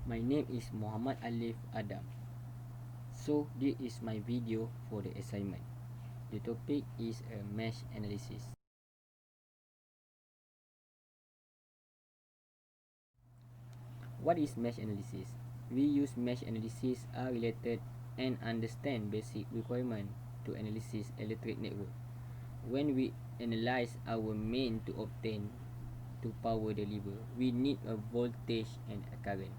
My name is Muhammad Alif Adam. So this is my video for the assignment. The topic is a mesh analysis. What is mesh analysis? We use mesh analysis are related and understand basic requirement to analysis electric network. When we analyze our main to obtain to power deliver, we need a voltage and a current.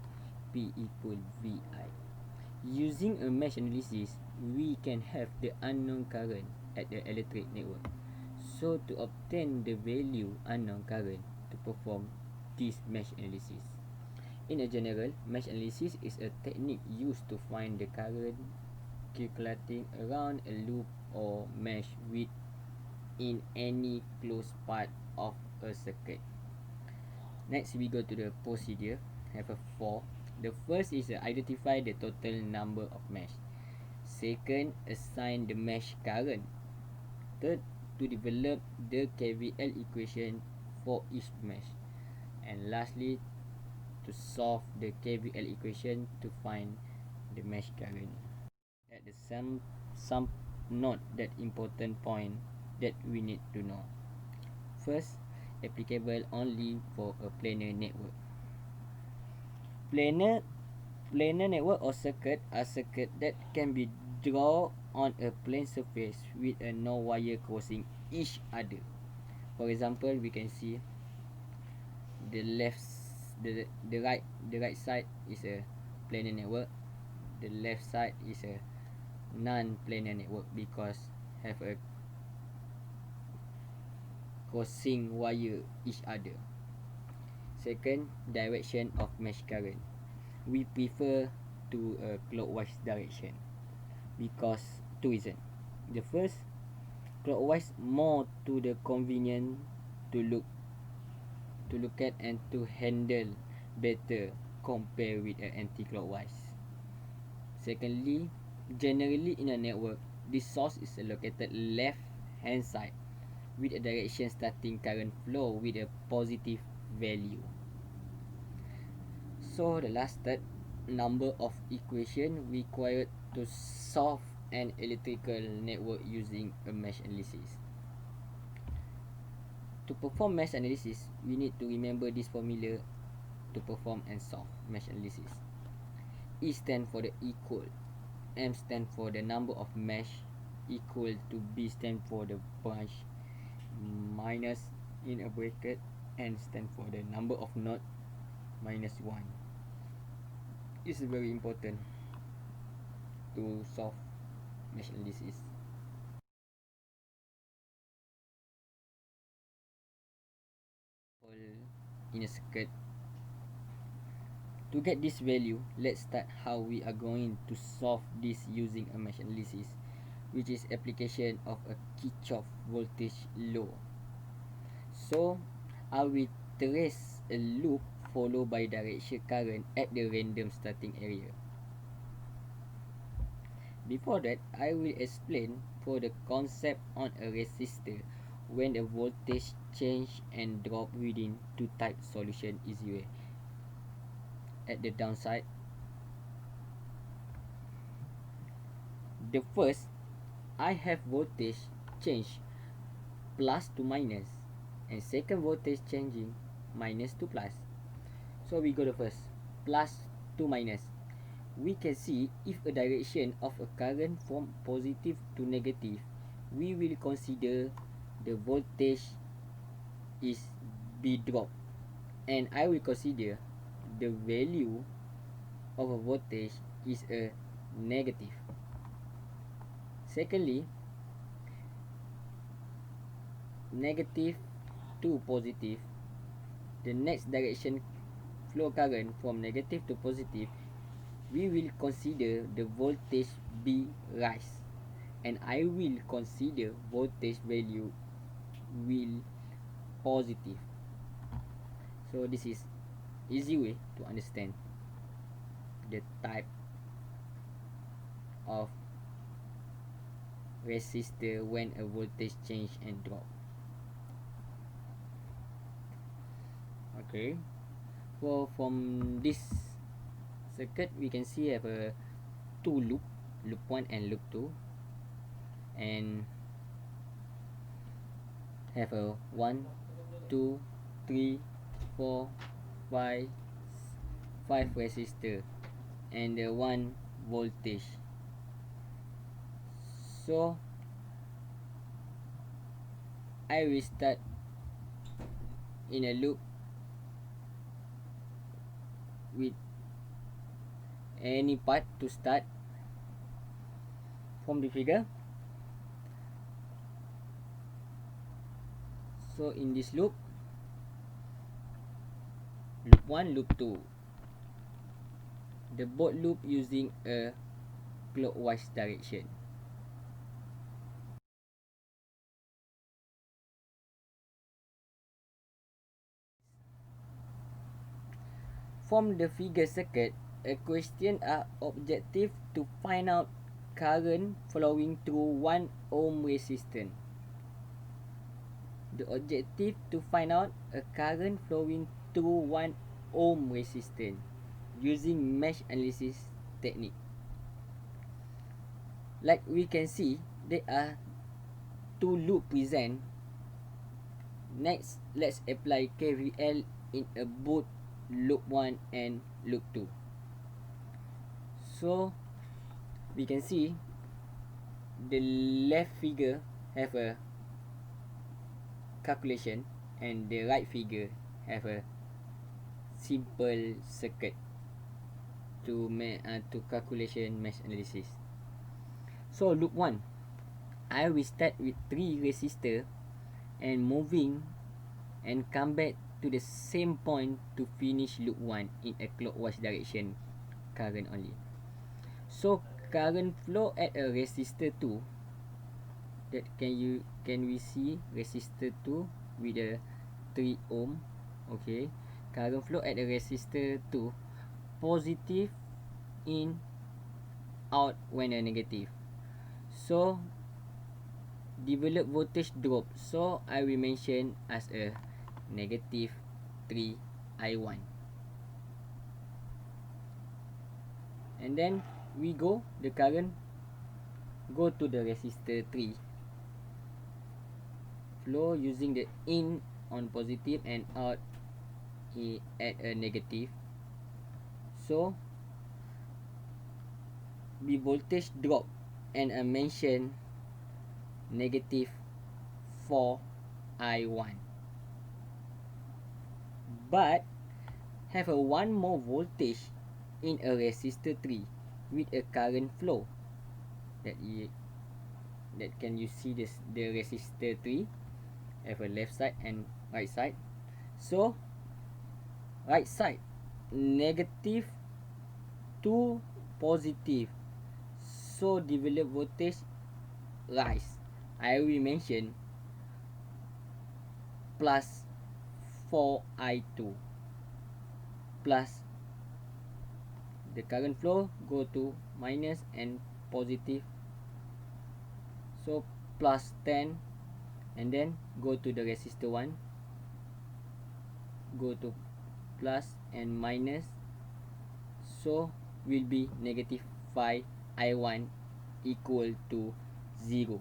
P equal VI. Using a mesh analysis, we can have the unknown current at the electric network. So to obtain the value unknown current to perform this mesh analysis. In a general, mesh analysis is a technique used to find the current calculating around a loop or mesh within any closed part of a circuit. Next, we go to the procedure. Have a 4. The first is identify the total number of mesh. Second, assign the mesh current. Third, to develop the KVL equation for each mesh. And lastly, to solve the KVL equation to find the mesh current. At the some note that important point that we need to know. First, applicable only for a planar network. Planar network or circuit are circuit that can be drawn on a plane surface with a no wire crossing each other. For example, we can see the right side is a planar network. The left side is a non-planar network because have a crossing wire each other. Second, direction of mesh current. We prefer to a clockwise direction because two reasons. The first, clockwise more to the convenient to look at and to handle better compared with an anti-clockwise. Secondly, generally in a network, this source is located left hand side with a direction starting current flow with a positive value. So the last third, number of equation required to solve an electrical network using a mesh analysis. To perform mesh analysis, we need to remember this formula to perform and solve mesh analysis. E stand for the equal, M stand for the number of mesh, equal to B stand for the branch, minus in a bracket, N stand for the number of node, minus 1. This is very important to solve mesh analysis. In a circuit. To get this value, let's start how we are going to solve this using a mesh analysis, which is application of a Kirchhoff voltage law. So, I will trace a loop followed by direction current at the random starting area. Before that, I will explain for the concept on a resistor when the voltage change and drop within two type solution easy way. At the downside, the first, I have voltage change plus to minus, and second voltage changing minus to plus. So we go to first, plus to minus. We can see if a direction of a current from positive to negative, we will consider the voltage is B drop, and I will consider the value of a voltage is a negative. Secondly, negative to positive, the next direction flow current from negative to positive, we will consider the voltage B rise, and I will consider voltage value will positive. So this is easy way to understand the type of resistor when a voltage change and drop. Okay, so from this circuit, we can see have a two loop, loop 1 and loop 2, and have a 1, 2, 3, 4, 5, 5 resistor and the 1 voltage. So I will start in a loop with any part to start from the figure. So in this loop, loop 1, loop 2, the both loop using a clockwise direction. From the figure circuit, a question are objective to find out current flowing through 1 ohm resistance. The objective to find out a current flowing through 1 ohm resistance using mesh analysis technique. Like we can see, there are two loops present. Next, let's apply KVL in a both loop 1 and loop 2. So we can see the left figure have a calculation and the right figure have a simple circuit to calculation mesh analysis. So loop 1, I will start with 3 resistor and moving and come back to the same point to finish loop 1 in a clockwise direction current only. So current flow at a resistor 2, that can we see resistor 2 with a 3 ohm. Okay, current flow at a resistor 2, positive in, out when a negative. So develop voltage drop, so I will mention as a negative 3 I1. And then we go, the current go to the resistor 3, flow using the in on positive and out at a negative. So the voltage drop, and I mention negative 4 I1. But have a one more voltage in a resistor 3 with a current flow that can you see this, the resistor 3 have a left side and right side. So right side negative to positive, so develop voltage rise. I will mention plus 4I2 plus the current flow go to minus and positive, so plus 10, and then go to the resistor 1, go to plus and minus, so will be negative 5 I1 equal to 0.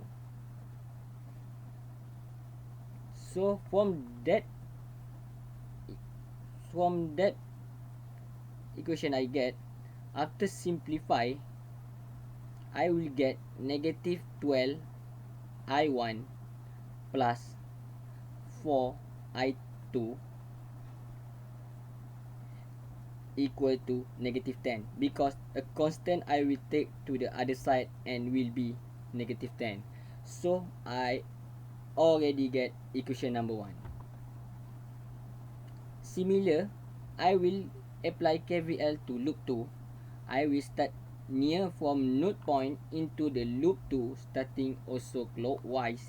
So from that equation I get, after simplify, I will get negative 12 I1 plus 4 I2 equal to negative 10, because a constant I will take to the other side and will be negative 10. So I already get equation number 1. Similar, I will apply KVL to loop 2. I will start near from node point into the loop 2, starting also clockwise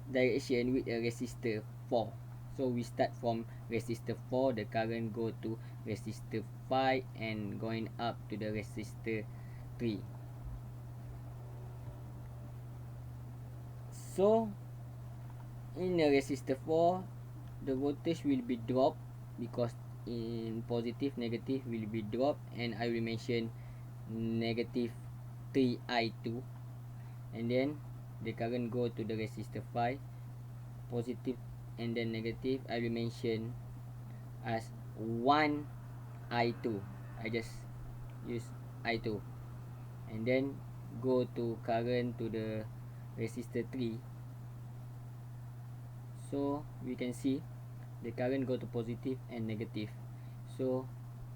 direction with a resistor 4. So we start from resistor 4, the current go to resistor 5 and going up to the resistor 3. So in the resistor 4, the voltage will be dropped because in positive, negative will be dropped, and I will mention negative 3I2, and then the current go to the resistor 5, positive and then negative I will mention as 1I2. I just use I2, and then go to current to the resistor 3. So we can see the current go to positive and negative. So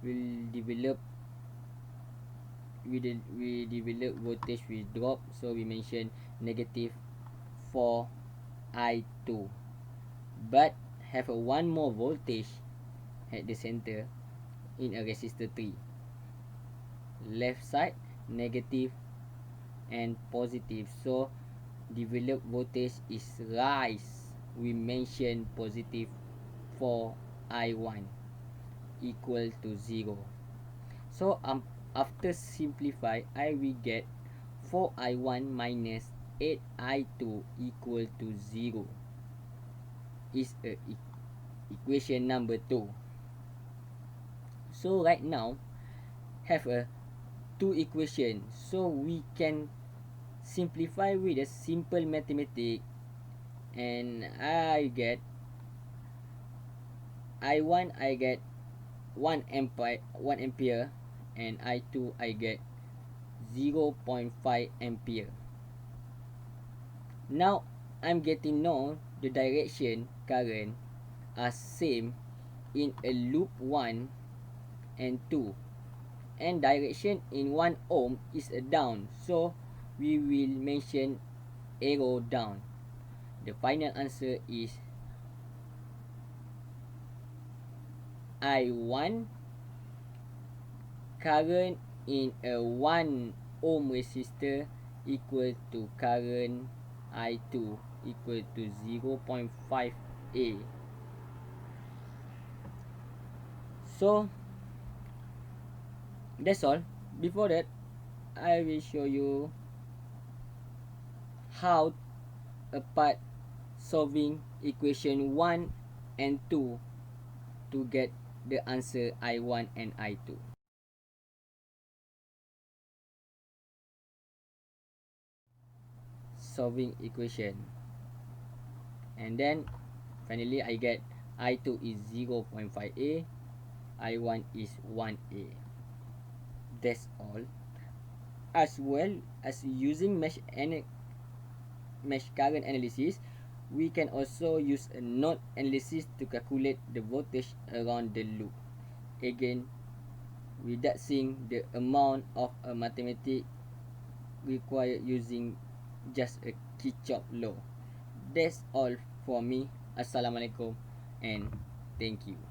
we'll develop we develop voltage will drop, so we mention negative 4I2, but have a one more voltage at the center in a resistor 3. Left side negative and positive, so developed voltage is rise. We mention positive 4I1 equal to 0. So after simplify, I will get 4I1 minus 8I2 equal to 0. Is a equation number 2. So right now have a two equation, so we can simplify with a simple mathematic, and I get I1 I get 1 ampere, and I2 I get 0.5 ampere. Now I'm getting know the direction current are same in a loop 1 and 2, and direction in 1 ohm is a down, so we will mention arrow down. The final answer is I1 current in a 1 ohm resistor equal to current I2 equal to 0.5 A. So that's all. Before that, I will show you how apart solving equation 1 and 2 to get the answer I1 and I2. Solving equation, and then finally I get I2 is 0.5 A, I1 is 1 A. That's all. As well as using mesh current analysis, we can also use a node analysis to calculate the voltage around the loop. Again, reducing the amount of a mathematics required using just a Kirchhoff law. That's all for me. Assalamualaikum and thank you.